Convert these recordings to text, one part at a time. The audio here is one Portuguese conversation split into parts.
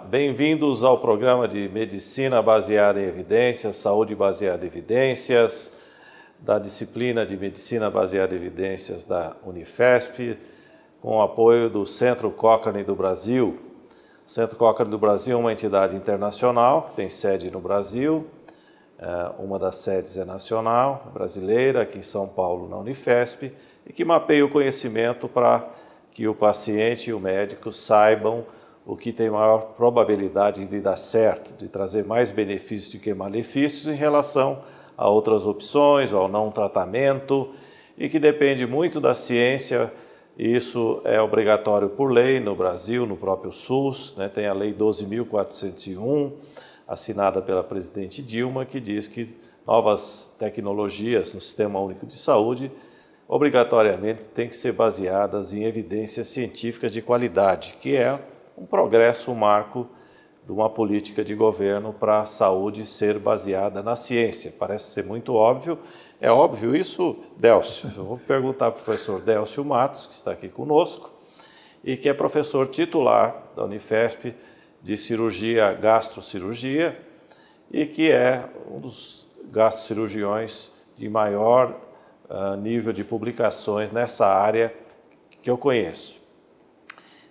bem-vindos ao programa de Medicina Baseada em Evidências, Saúde Baseada em Evidências, da disciplina de Medicina Baseada em Evidências da Unifesp, com o apoio do Centro Cochrane do Brasil. O Centro Cochrane do Brasil é uma entidade internacional que tem sede no Brasil, uma das sedes é nacional, brasileira, aqui em São Paulo, na Unifesp, e que mapeia o conhecimento para que o paciente e o médico saibam o que tem maior probabilidade de dar certo, de trazer mais benefícios do que malefícios em relação a outras opções, ao não tratamento, e que depende muito da ciência. Isso é obrigatório por lei no Brasil, no próprio SUS, né? Tem a Lei 12.401, assinada pela presidente Dilma, que diz que novas tecnologias no Sistema Único de Saúde obrigatoriamente têm que ser baseadas em evidências científicas de qualidade, que é um progresso, um marco de uma política de governo para a saúde ser baseada na ciência. Parece ser muito óbvio. É óbvio isso, Délcio? Eu vou perguntar ao professor Délcio Matos, que está aqui conosco, e que é professor titular da Unifesp de cirurgia, gastrocirurgia, e que é um dos gastrocirurgiões de maior nível de publicações nessa área que eu conheço.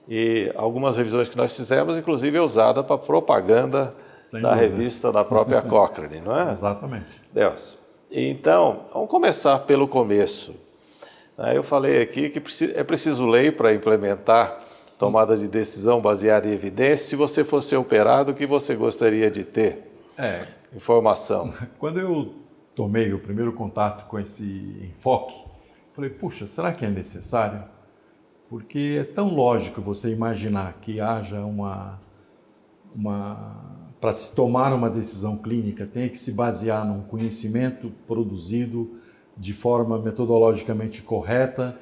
E algumas revisões que nós fizemos, inclusive, é usada para propaganda da revista da própria Cochrane, não é? Exatamente. Deus. Então, vamos começar pelo começo. Eu falei aqui que é preciso lei para implementar tomada de decisão baseada em evidência. Se você fosse operado, o que você gostaria de ter? Informação. Quando eu tomei o primeiro contato com esse enfoque, falei, puxa, será que é necessário? Porque é tão lógico você imaginar que haja para se tomar uma decisão clínica, tem que se basear num conhecimento produzido de forma metodologicamente correta.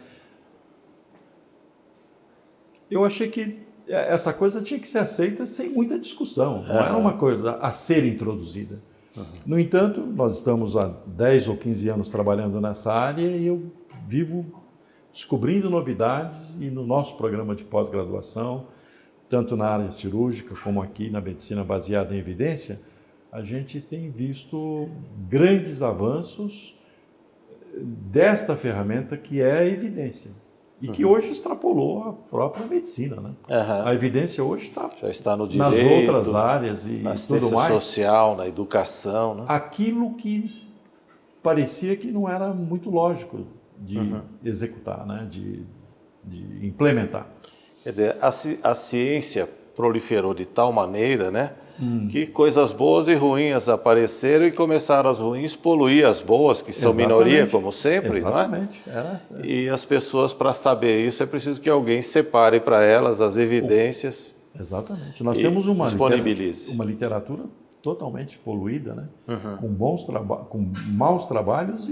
Eu achei que essa coisa tinha que ser aceita sem muita discussão, não era uma coisa a ser introduzida. No entanto, nós estamos há 10 ou 15 anos trabalhando nessa área e eu vivo descobrindo novidades, e no nosso programa de pós-graduação, tanto na área cirúrgica como aqui na medicina baseada em evidência, a gente tem visto grandes avanços desta ferramenta que é a evidência, e que hoje extrapolou a própria medicina, né? A evidência hoje já está no direito, nas outras áreas e na assistência social, na educação, né? Aquilo que parecia que não era muito lógico de executar, né? de implementar. Quer dizer, a ciência proliferou de tal maneira, né, que coisas boas e ruins apareceram e começaram as ruins poluir as boas, que são minoria, como sempre, exatamente. Não é? E as pessoas, para saber isso, é preciso que alguém separe para elas as evidências. Exatamente. Nós temos uma literatura totalmente poluída, né? Com maus trabalhos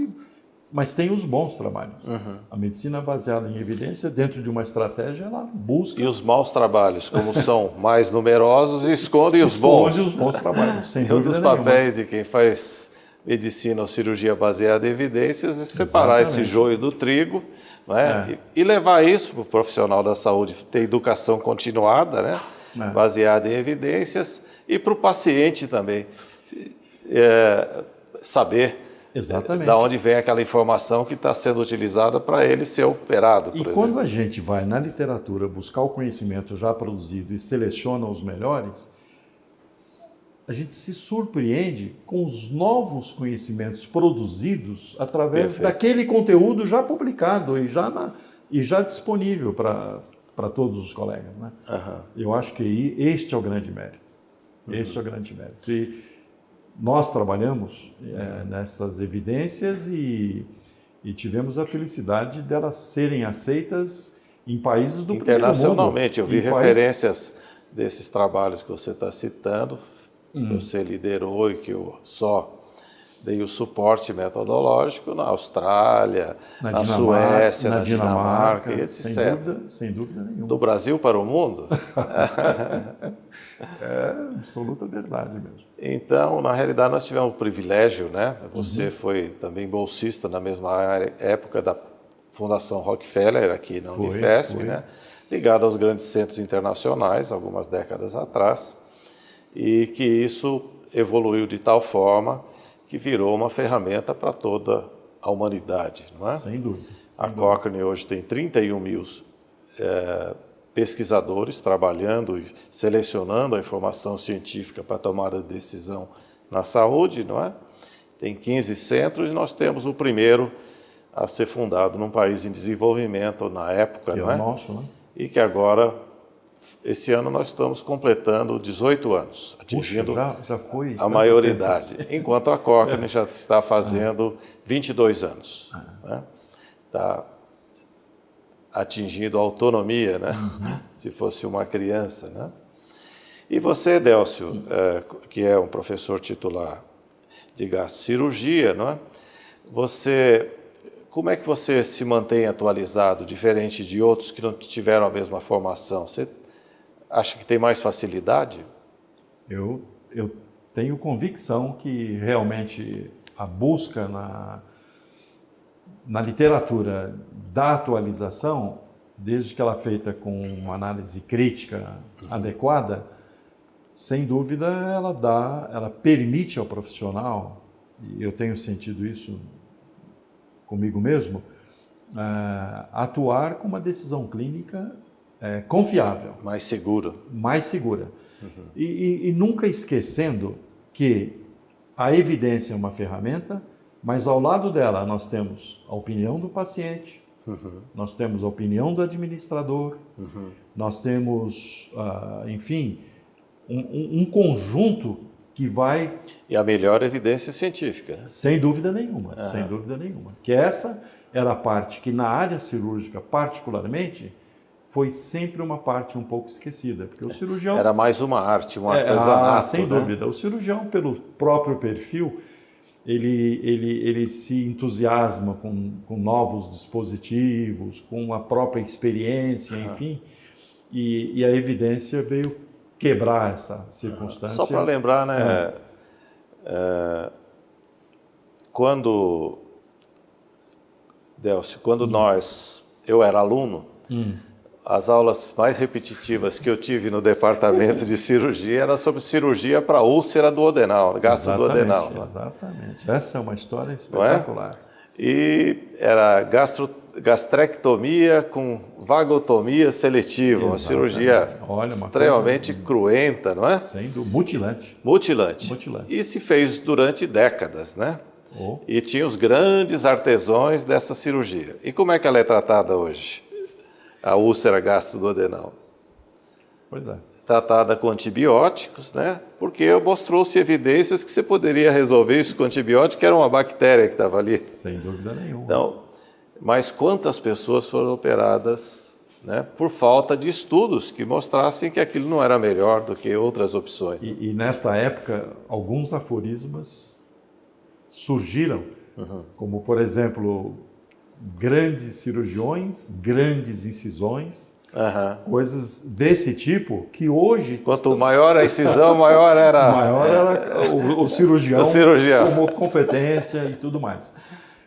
mas tem os bons trabalhos. A medicina baseada em evidência, dentro de uma estratégia, ela busca... E os maus trabalhos, como são mais numerosos, escondem os bons. Esconde os bons trabalhos, sem dúvida Um dos papéis de quem faz medicina ou cirurgia baseada em evidências é separar esse joio do trigo, não é? E levar isso para o profissional da saúde, ter educação continuada, né? Baseada em evidências, e para o paciente também saber... Exatamente. Da onde vem aquela informação que está sendo utilizada para ele ser operado, por exemplo. E quando a gente vai na literatura buscar o conhecimento já produzido e seleciona os melhores, a gente se surpreende com os novos conhecimentos produzidos através daquele conteúdo já publicado e já disponível para todos os colegas, né? Eu acho que este é o grande mérito. Este é o grande mérito. E nós trabalhamos nessas evidências e tivemos a felicidade delas serem aceitas em países do primeiro mundo. Internacionalmente, eu vi referências desses trabalhos que você está citando, que você liderou e que eu só dei o suporte metodológico na Austrália, na Suécia, na Dinamarca e etc. Sem dúvida nenhuma. Do Brasil para o mundo? É absoluta verdade mesmo. Então, na realidade, nós tivemos o privilégio, né? Você foi também bolsista na mesma época da Fundação Rockefeller, aqui na Unifesp, né? Ligado aos grandes centros internacionais, algumas décadas atrás. e que isso evoluiu de tal forma que virou uma ferramenta para toda a humanidade, não é? Sem dúvida. A Cochrane hoje tem 31 mil pesquisadores trabalhando e selecionando a informação científica para tomar a decisão na saúde, não é? Tem 15 centros e nós temos o primeiro a ser fundado num país em desenvolvimento na época, Que não é é? o nosso, né? E que agora, esse ano, nós estamos completando 18 anos, atingindo já foi a maioridade, enquanto a Cochrane já está fazendo 22 anos. Né? Está atingindo a autonomia, né? Se fosse uma criança. Né? E você, Délcio, que é um professor titular de gastrocirurgia, não é? Como é que você se mantém atualizado, diferente de outros que não tiveram a mesma formação? Você acha que tem mais facilidade? Eu tenho convicção que realmente a busca na literatura da atualização, desde que ela é feita com uma análise crítica adequada, sem dúvida ela permite ao profissional, e eu tenho sentido isso comigo mesmo, atuar com uma decisão clínica confiável. Mais segura. Mais segura. E nunca esquecendo que a evidência é uma ferramenta, mas ao lado dela nós temos a opinião do paciente, nós temos a opinião do administrador, nós temos, enfim, um conjunto que vai... E a melhor evidência científica. Né? Sem dúvida nenhuma, sem dúvida nenhuma. Que essa era a parte que na área cirúrgica, particularmente, foi sempre uma parte um pouco esquecida, porque o cirurgião... Era mais uma arte, um artesanato. Sem dúvida. O cirurgião, pelo próprio perfil, ele se entusiasma com novos dispositivos, com a própria experiência, enfim, e a evidência veio quebrar essa circunstância. Só para lembrar, né? Quando, Délcio, eu era aluno, as aulas mais repetitivas que eu tive no departamento de cirurgia era sobre cirurgia para úlcera duodenal, gastroduodenal. Exatamente. Essa é uma história espetacular. E era gastrectomia com vagotomia seletiva, uma cirurgia extremamente cruenta, não é? Sendo mutilante. Mutilante. E se fez durante décadas, né? E tinha os grandes artesãos dessa cirurgia. E como é que ela é tratada hoje? A úlcera gastroduodenal. Pois é. Tratada com antibióticos, né? Porque mostrou-se evidências que você poderia resolver isso com antibiótico, que era uma bactéria que estava ali. Sem dúvida nenhuma. Então, mas quantas pessoas foram operadas, né, por falta de estudos que mostrassem que aquilo não era melhor do que outras opções. E nesta época, alguns aforismas surgiram, como, por exemplo, grandes cirurgiões, grandes incisões, coisas desse tipo que hoje... Quanto maior a incisão, maior era... Maior era o cirurgião, como competência e tudo mais.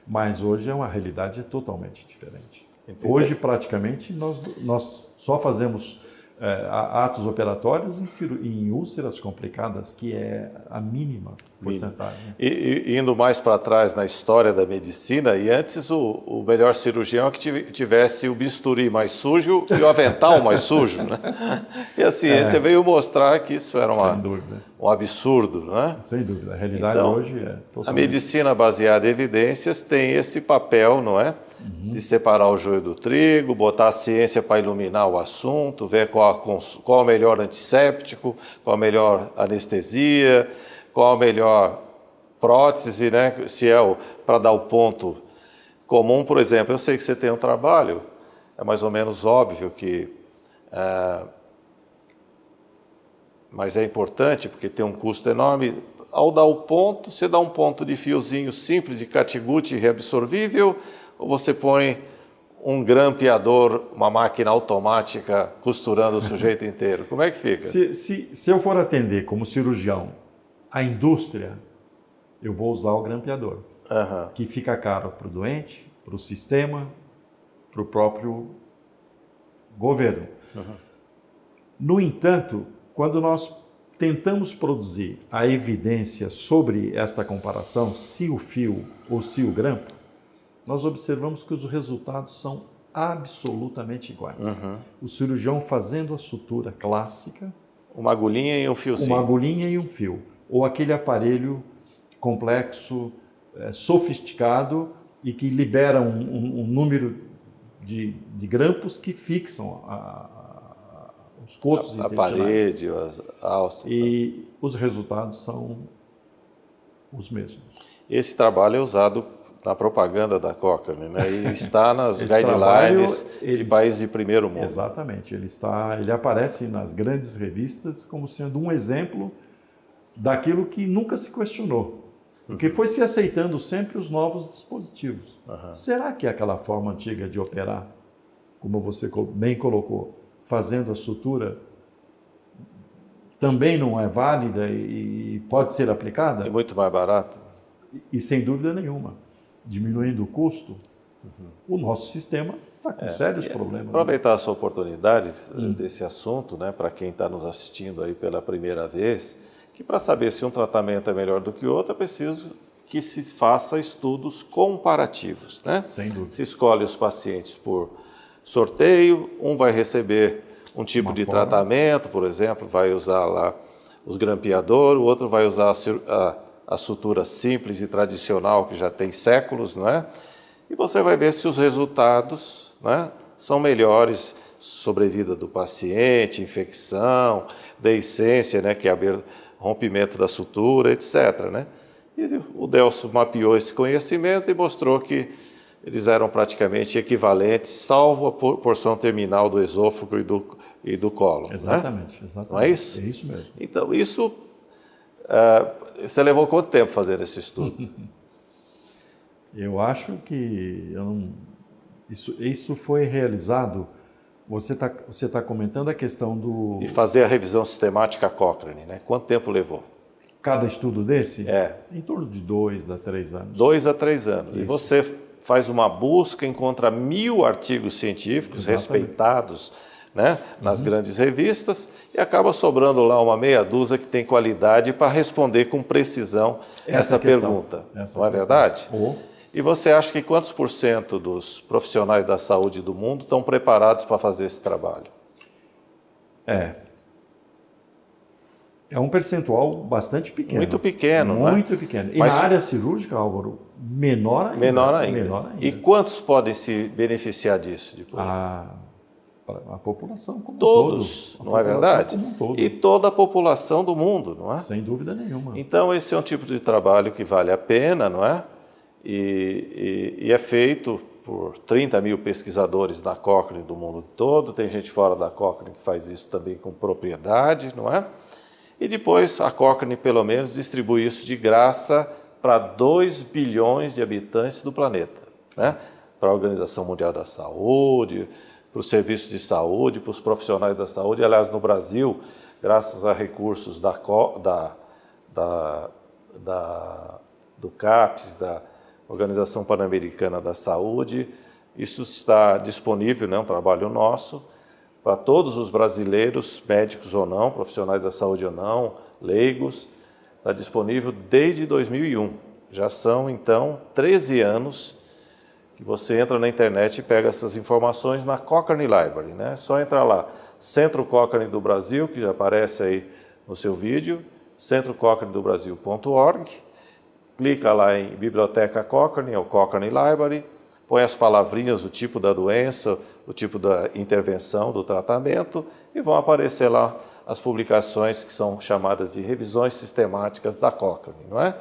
Mas hoje é uma realidade totalmente diferente. Entendi. Hoje, praticamente, nós só fazemos atos operatórios em úlceras complicadas, que é a mínima porcentagem. E indo mais para trás na história da medicina, e antes o melhor cirurgião é que tivesse o bisturi mais sujo e o avental mais sujo. Né? E a ciência veio mostrar que isso era um absurdo. Não é? Sem dúvida. A realidade hoje é totalmente... A medicina baseada em evidências tem esse papel, não é? De separar o joio do trigo, botar a ciência para iluminar o assunto, ver qual o melhor antisséptico, qual a melhor anestesia, qual a melhor prótese, né? Se é para dar o ponto comum, por exemplo. Eu sei que você tem um trabalho, é mais ou menos óbvio que... mas é importante porque tem um custo enorme. Ao dar o ponto, você dá um ponto de fiozinho simples de catigutte reabsorvível, ou você põe um grampeador, uma máquina automática costurando o sujeito inteiro? Como é que fica? Se eu for atender como cirurgião a indústria, eu vou usar o grampeador, que fica caro para o doente, para o sistema, para o próprio governo. No entanto, quando nós tentamos produzir a evidência sobre esta comparação, se o fio ou se o grampo, nós observamos que os resultados são absolutamente iguais. O cirurgião fazendo a sutura clássica, uma agulhinha e um fiozinho. Uma agulhinha e um fio. Ou aquele aparelho complexo, sofisticado e que libera um número de grampos que fixam os cotos intestinais. A parede, as alças. E os resultados são os mesmos. Esse trabalho é usado na propaganda da Cochrane, né? E está nas guidelines de países de primeiro mundo. Exatamente. Ele aparece nas grandes revistas como sendo um exemplo daquilo que nunca se questionou. Porque foi se aceitando sempre os novos dispositivos. Será que aquela forma antiga de operar, como você bem colocou, fazendo a sutura, também não é válida e pode ser aplicada? É muito mais barato. E sem dúvida nenhuma, diminuindo o custo, o nosso sistema está com sérios problemas. Aproveitar essa oportunidade desse assunto, né, para quem está nos assistindo aí pela primeira vez, que para saber se um tratamento é melhor do que o outro, é preciso que se faça estudos comparativos, né? Sem dúvida. Se escolhe os pacientes por sorteio, um vai receber um tipo de tratamento, por exemplo, vai usar lá os grampeadores, o outro vai usar a sutura simples e tradicional, que já tem séculos, não é? E você vai ver se os resultados, né, são melhores, sobrevida do paciente, infecção, deiscência, né, que é rompimento da sutura, etc., né? E o Delso mapeou esse conhecimento e mostrou que eles eram praticamente equivalentes, salvo a porção terminal do esôfago e do cólon. Exatamente, né? exatamente. Não é isso? É isso mesmo. Então, isso... você levou quanto tempo fazendo esse estudo? Eu acho que isso foi realizado. Você tá comentando a questão do... E fazer a revisão sistemática Cochrane, né? Quanto tempo levou? Cada estudo desse? É. Em torno de 2 a 3 anos. 2 a 3 anos. Isso. E você faz uma busca, encontra 1000 artigos científicos respeitados, né, nas grandes revistas, e acaba sobrando lá uma meia dúzia que tem qualidade para responder com precisão essa pergunta. Não é verdade? E você acha que quantos por cento dos profissionais da saúde do mundo estão preparados para fazer esse trabalho? É um percentual bastante pequeno. Muito pequeno, não é? Muito pequeno. E na área cirúrgica, Álvaro, menor ainda. Menor ainda. E quantos podem se beneficiar disso depois? A população como todos, um todo. não é verdade? Como um todo. E toda a população do mundo, não é? Sem dúvida nenhuma. Então, esse é um tipo de trabalho que vale a pena, não é? E é feito por 30 mil pesquisadores da Cochrane do mundo todo. Tem gente fora da Cochrane que faz isso também com propriedade, não é? E depois a Cochrane, pelo menos, distribui isso de graça para 2 bilhões de habitantes do planeta, né? Para a Organização Mundial da Saúde, para os serviços de saúde, para os profissionais da saúde. Aliás, no Brasil, graças a recursos do CAPES, da Organização Pan-Americana da Saúde, isso está disponível, né, um trabalho nosso, para todos os brasileiros, médicos ou não, profissionais da saúde ou não, leigos, está disponível desde 2001. Já são, então, 13 anos que você entra na internet e pega essas informações na Cochrane Library, né? É só entrar lá, Centro Cochrane do Brasil, que já aparece aí no seu vídeo, centrocochranedobrasil.org, clica lá em Biblioteca Cochrane ou Cochrane Library, põe as palavrinhas, o tipo da doença, o tipo da intervenção, do tratamento, e vão aparecer lá as publicações que são chamadas de revisões sistemáticas da Cochrane, não é?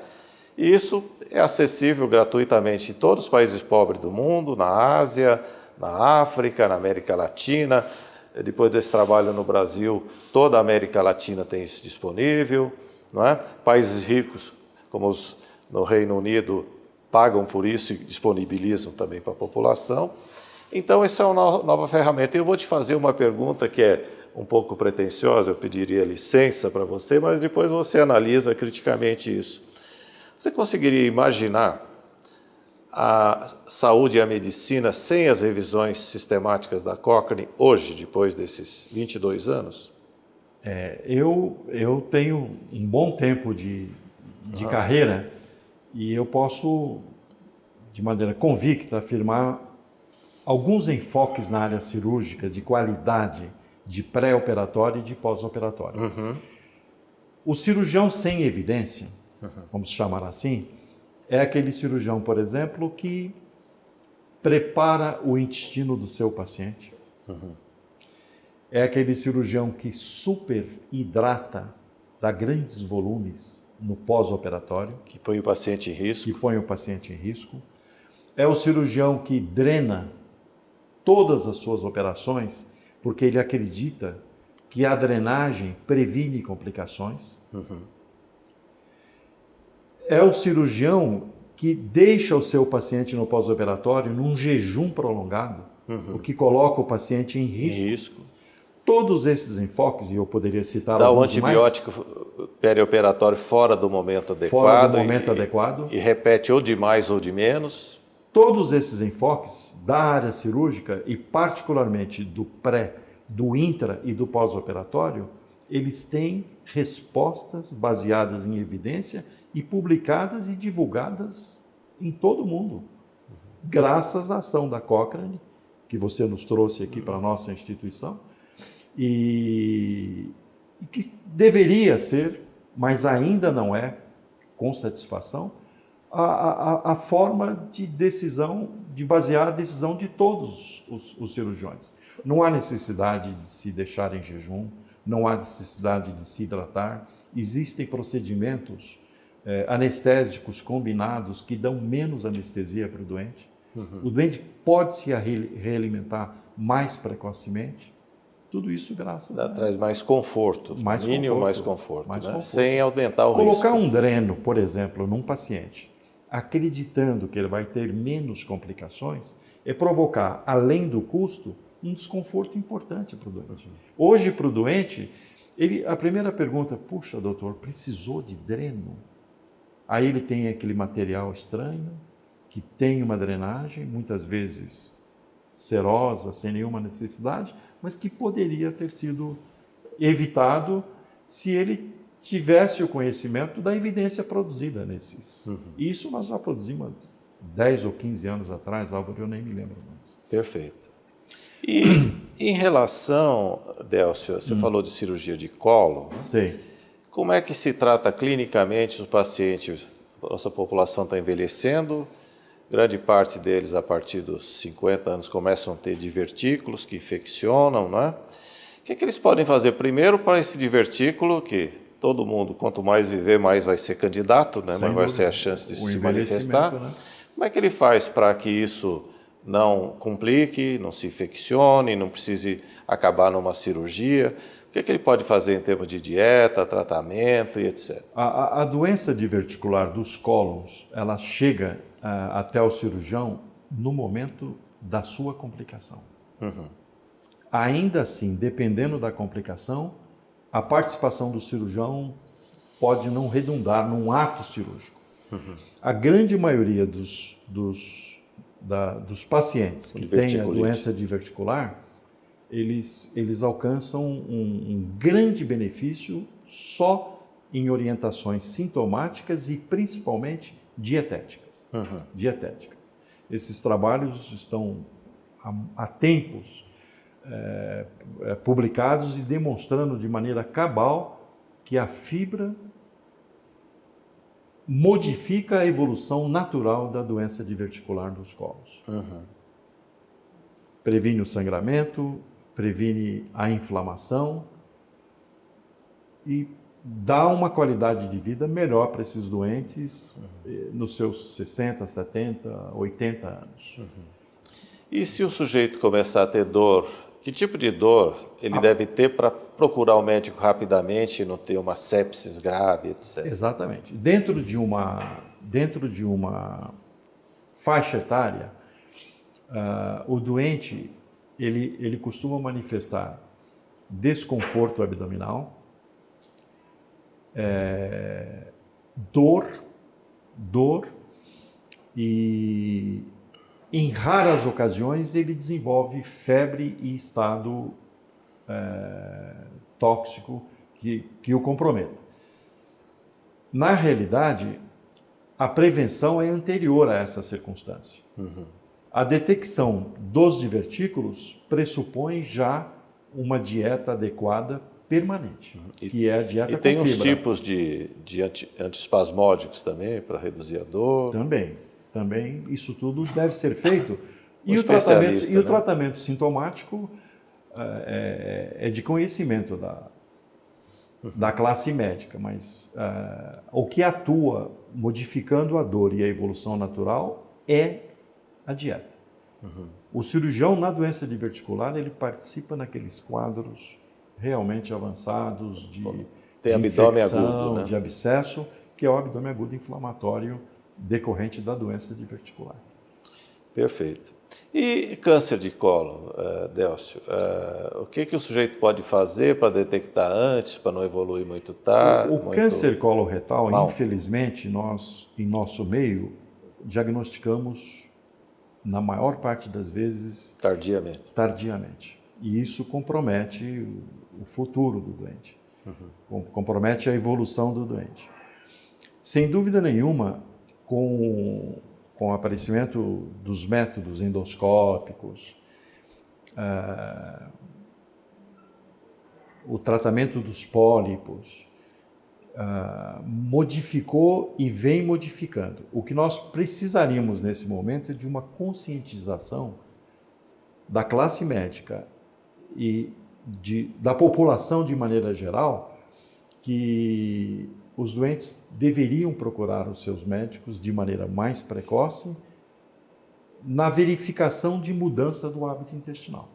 E isso é acessível gratuitamente em todos os países pobres do mundo, na Ásia, na África, na América Latina. Depois desse trabalho no Brasil, toda a América Latina tem isso disponível, não é? Países ricos, como no Reino Unido, pagam por isso e disponibilizam também para a população. Então, essa é uma nova ferramenta. Eu vou te fazer uma pergunta que é um pouco pretensiosa, eu pediria licença para você, mas depois você analisa criticamente isso. Você conseguiria imaginar a saúde e a medicina sem as revisões sistemáticas da Cochrane hoje, depois desses 22 anos? Eu tenho um bom tempo de carreira e eu posso, de maneira convicta, afirmar alguns enfoques na área cirúrgica de qualidade de pré-operatório e de pós-operatório. O cirurgião sem evidência, vamos chamar assim, é aquele cirurgião, por exemplo, que prepara o intestino do seu paciente. É aquele cirurgião que superidrata, dá grandes volumes no pós-operatório. Que põe o paciente em risco. Que põe o paciente em risco. É o cirurgião que drena todas as suas operações, porque ele acredita que a drenagem previne complicações. É o cirurgião que deixa o seu paciente no pós-operatório num jejum prolongado, o que coloca o paciente em risco. Todos esses enfoques, e eu poderia citar Dá alguns o antibiótico perioperatório fora do momento adequado. Fora do momento adequado. E repete ou de mais ou de menos. Todos esses enfoques da área cirúrgica e particularmente do pré, do intra e do pós-operatório, eles têm respostas baseadas em evidência e publicadas e divulgadas em todo o mundo, graças à ação da Cochrane, que você nos trouxe aqui para a nossa instituição, e que deveria ser, mas ainda não é, com satisfação, a forma de decisão, de basear a decisão de todos os cirurgiões. Não há necessidade de se deixar em jejum, não há necessidade de se hidratar, existem procedimentos anestésicos combinados que dão menos anestesia para o doente. O doente pode se realimentar mais precocemente. Tudo isso graças a... Traz mais conforto, mais conforto, sem aumentar o risco. Colocar um dreno, por exemplo, num paciente, acreditando que ele vai ter menos complicações, é provocar, além do custo, um desconforto importante para o doente. Hoje, para o doente, a primeira pergunta, puxa, doutor, precisou de dreno? Aí ele tem aquele material estranho, que tem uma drenagem, muitas vezes serosa, sem nenhuma necessidade, mas que poderia ter sido evitado se ele tivesse o conhecimento da evidência produzida nesses. Isso nós já produzimos 10 ou 15 anos atrás, Álvaro, eu nem me lembro mais. Perfeito. E em relação, Délcio, você falou de cirurgia de colo. Sei. Como é que se trata clinicamente os pacientes? Nossa população está envelhecendo, grande parte deles, a partir dos 50 anos, começam a ter divertículos que infeccionam, não é? O que eles podem fazer primeiro para esse divertículo, que todo mundo, quanto mais viver, mais vai ser candidato, né? Mais vai ser a chance de se manifestar. Né? Como é que ele faz para que isso não complique, não se infeccione, não precise acabar numa cirurgia? O que ele pode fazer em termos de dieta, tratamento e etc? A doença diverticular dos cólons, ela chega até o cirurgião no momento da sua complicação. Ainda assim, dependendo da complicação, a participação do cirurgião pode não redundar num ato cirúrgico. A grande maioria dos pacientes que têm a doença diverticular, eles alcançam um grande benefício só em orientações sintomáticas e principalmente dietéticas. Dietéticas. Esses trabalhos estão há tempos publicados e demonstrando de maneira cabal que a fibra modifica a evolução natural da doença diverticular dos colos. Previne o sangramento, previne a inflamação e dá uma qualidade de vida melhor para esses doentes nos seus 60, 70, 80 anos. E se o sujeito começar a ter dor, que tipo de dor ele deve ter para procurar o médico rapidamente e não ter uma sepsis grave, etc? Exatamente. Dentro de uma faixa etária, o doente ele costuma manifestar desconforto abdominal, dor e, em raras ocasiões, ele desenvolve febre e estado tóxico que o comprometa. Na realidade, a prevenção é anterior a essa circunstância. A detecção dos divertículos pressupõe já uma dieta adequada permanente, que é a dieta com fibra. E tem uns tipos de antiespasmódicos também, para reduzir a dor? Também isso tudo deve ser feito. E o tratamento sintomático é de conhecimento da classe médica, mas o que atua modificando a dor e a evolução natural é a dieta. O cirurgião na doença diverticular, ele participa naqueles quadros realmente avançados de abdômen infecção, agudo, né? de abscesso, que é o abdômen agudo inflamatório decorrente da doença diverticular. Perfeito. E câncer de colo, Délcio? O que o sujeito pode fazer para detectar antes, para não evoluir muito tarde? O câncer coloretal, infelizmente, nós, em nosso meio, diagnosticamos, na maior parte das vezes, tardiamente. E isso compromete o futuro do doente, compromete a evolução do doente. Sem dúvida nenhuma, com o aparecimento dos métodos endoscópicos, o tratamento dos pólipos, modificou e vem modificando. O que nós precisaríamos nesse momento é de uma conscientização da classe médica e da população de maneira geral, que os doentes deveriam procurar os seus médicos de maneira mais precoce na verificação de mudança do hábito intestinal.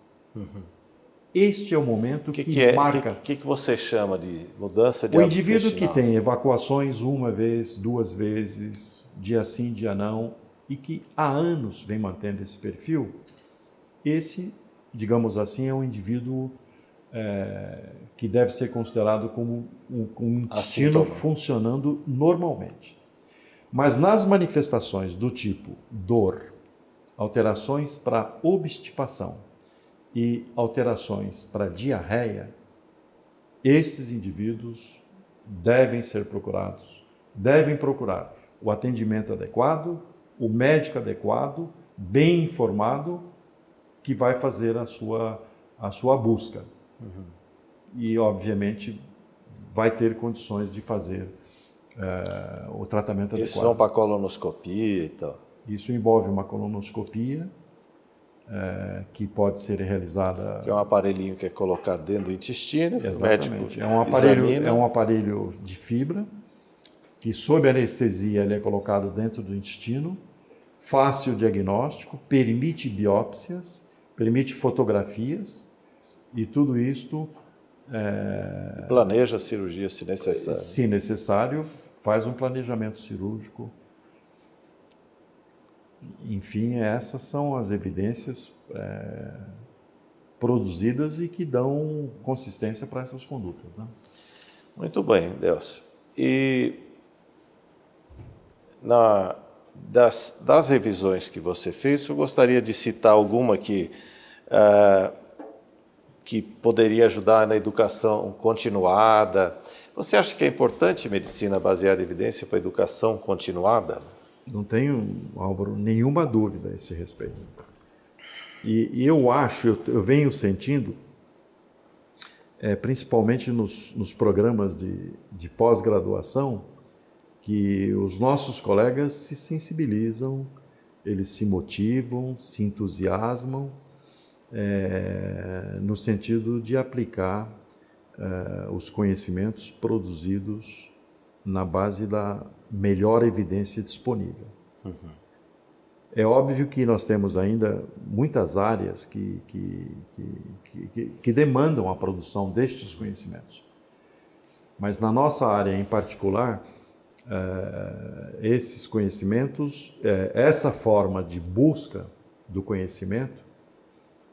Este é o momento que marca... O que você chama de mudança de hábito intestinal? O indivíduo que tem evacuações uma vez, duas vezes, dia sim, dia não, e que há anos vem mantendo esse perfil, esse, digamos assim, é um indivíduo que deve ser considerado como um intestino funcionando normalmente. Mas nas manifestações do tipo dor, alterações para obstipação e alterações para diarreia, esses indivíduos devem ser procurados, devem procurar o atendimento adequado, o médico adequado, bem informado, que vai fazer a sua busca. E, obviamente, vai ter condições de fazer o tratamento adequado. Isso é para colonoscopia e tal? Isso envolve uma colonoscopia, que pode ser realizada... Que é um aparelhinho que é colocado dentro do intestino. Exatamente. O médico é um aparelho de fibra, que sob anestesia ele é colocado dentro do intestino, fácil diagnóstico, permite biópsias, permite fotografias, e tudo isto... planeja a cirurgia se necessário. Se necessário, faz um planejamento cirúrgico. Enfim, essas são as evidências produzidas e que dão consistência para essas condutas, né? Muito bem, Délcio. E das revisões que você fez, eu gostaria de citar alguma que poderia ajudar na educação continuada. Você acha que é importante medicina baseada em evidência para a educação continuada? Não tenho, Álvaro, nenhuma dúvida a esse respeito. E eu venho sentindo, principalmente nos programas de pós-graduação, que os nossos colegas se sensibilizam, eles se motivam, se entusiasmam, no sentido de aplicar os conhecimentos produzidos na base da melhor evidência disponível. É óbvio que nós temos ainda muitas áreas que demandam a produção destes conhecimentos. Mas na nossa área em particular, esses conhecimentos, essa forma de busca do conhecimento,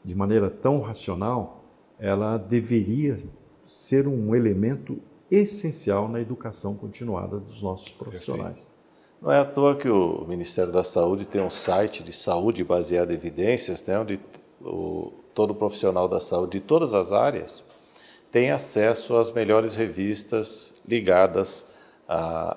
de maneira tão racional, ela deveria ser um elemento essencial na educação continuada dos nossos profissionais. Perfeito. Não é à toa que o Ministério da Saúde tem um site de saúde baseado em evidências, né, onde todo profissional da saúde de todas as áreas tem acesso às melhores revistas ligadas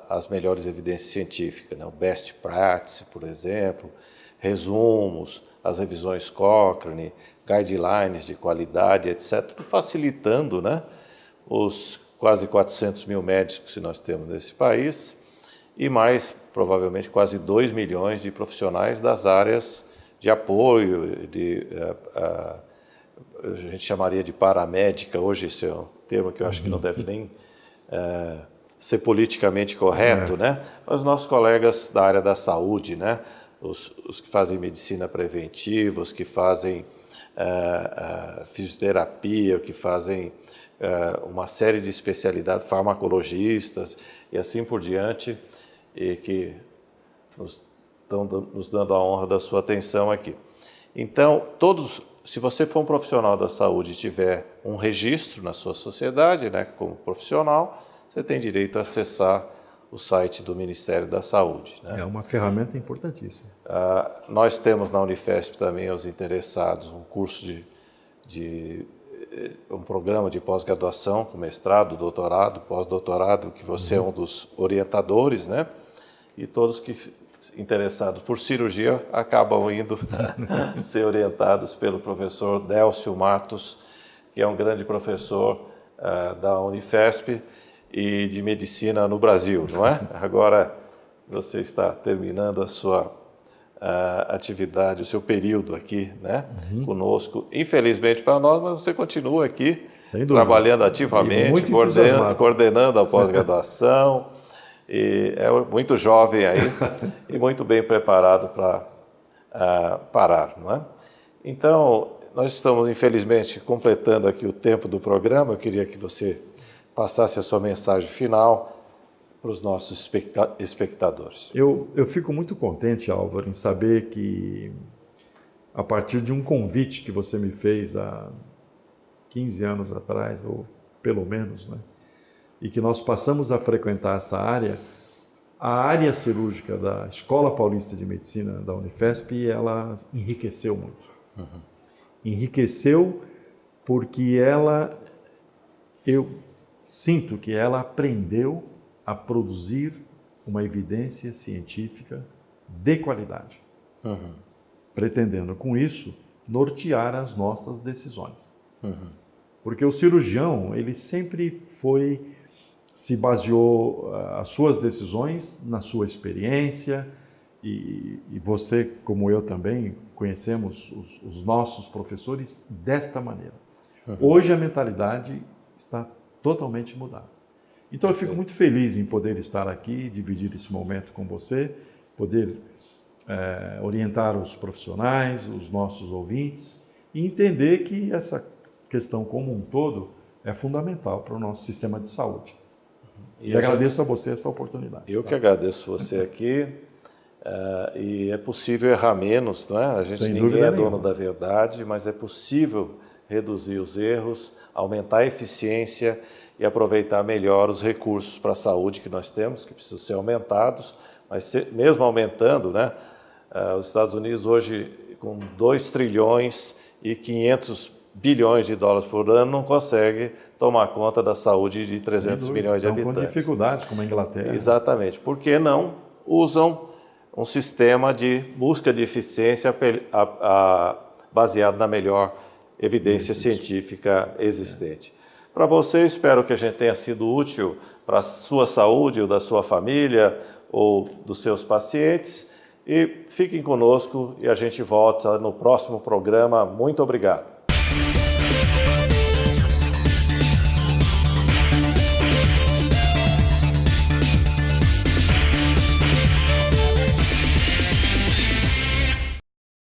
às melhores evidências científicas, né? O Best Practice, por exemplo, resumos, as revisões Cochrane, guidelines de qualidade, etc., tudo facilitando, né, os quase 400 mil médicos que nós temos nesse país e mais, provavelmente, quase 2 milhões de profissionais das áreas de apoio, a gente chamaria de paramédica, hoje esse é um termo que eu acho que não deve nem ser politicamente correto, né? Mas os nossos colegas da área da saúde, né? Os que fazem medicina preventiva, os que fazem fisioterapia, os que fazem uma série de especialidades, farmacologistas e assim por diante, e que nos dando a honra da sua atenção aqui. Então, se você for um profissional da saúde e tiver um registro na sua sociedade, né, como profissional, você tem direito a acessar o site do Ministério da Saúde, né? É uma ferramenta importantíssima. Nós temos na Unifesp também, os interessados, um curso um programa de pós-graduação, com mestrado, doutorado, pós-doutorado, que você é um dos orientadores, né? E todos que interessados por cirurgia acabam indo ser orientados pelo professor Délcio Matos, que é um grande professor da Unifesp e de medicina no Brasil, não é? Agora você está terminando a sua atividade, o seu período aqui, né, conosco. Infelizmente para nós, mas você continua aqui trabalhando ativamente, coordenando a pós-graduação. E é muito jovem aí e muito bem preparado para parar, não é? Então, nós estamos, infelizmente, completando aqui o tempo do programa. Eu queria que você passasse a sua mensagem final para os nossos espectadores. Eu fico muito contente, Álvaro, em saber que, a partir de um convite que você me fez há 15 anos atrás, ou pelo menos, né, e que nós passamos a frequentar essa área, a área cirúrgica da Escola Paulista de Medicina da Unifesp, ela enriqueceu muito. Enriqueceu porque eu sinto que ela aprendeu a produzir uma evidência científica de qualidade, pretendendo com isso nortear as nossas decisões. Porque o cirurgião, ele sempre se baseou as suas decisões na sua experiência, e você, como eu também, conhecemos os nossos professores desta maneira. Hoje a mentalidade está totalmente mudada. Então eu fico muito feliz em poder estar aqui, dividir esse momento com você, poder orientar os profissionais, os nossos ouvintes, e entender que essa questão como um todo é fundamental para o nosso sistema de saúde. E agradeço a você essa oportunidade. Eu que agradeço você aqui. E é possível errar menos, né? A gente, ninguém é dono da verdade, mas é possível reduzir os erros, aumentar a eficiência e aproveitar melhor os recursos para a saúde que nós temos, que precisam ser aumentados, mas mesmo aumentando, né? Os Estados Unidos hoje, com 2 trilhões e 500 bilhões de dólares por ano, não consegue tomar conta da saúde de 300 milhões de habitantes. Com dificuldades, como a Inglaterra. Exatamente. Por que não usam um sistema de busca de eficiência baseado na melhor evidência científica existente? Para você, espero que a gente tenha sido útil para a sua saúde, ou da sua família, ou dos seus pacientes. E fiquem conosco e a gente volta no próximo programa. Muito obrigado.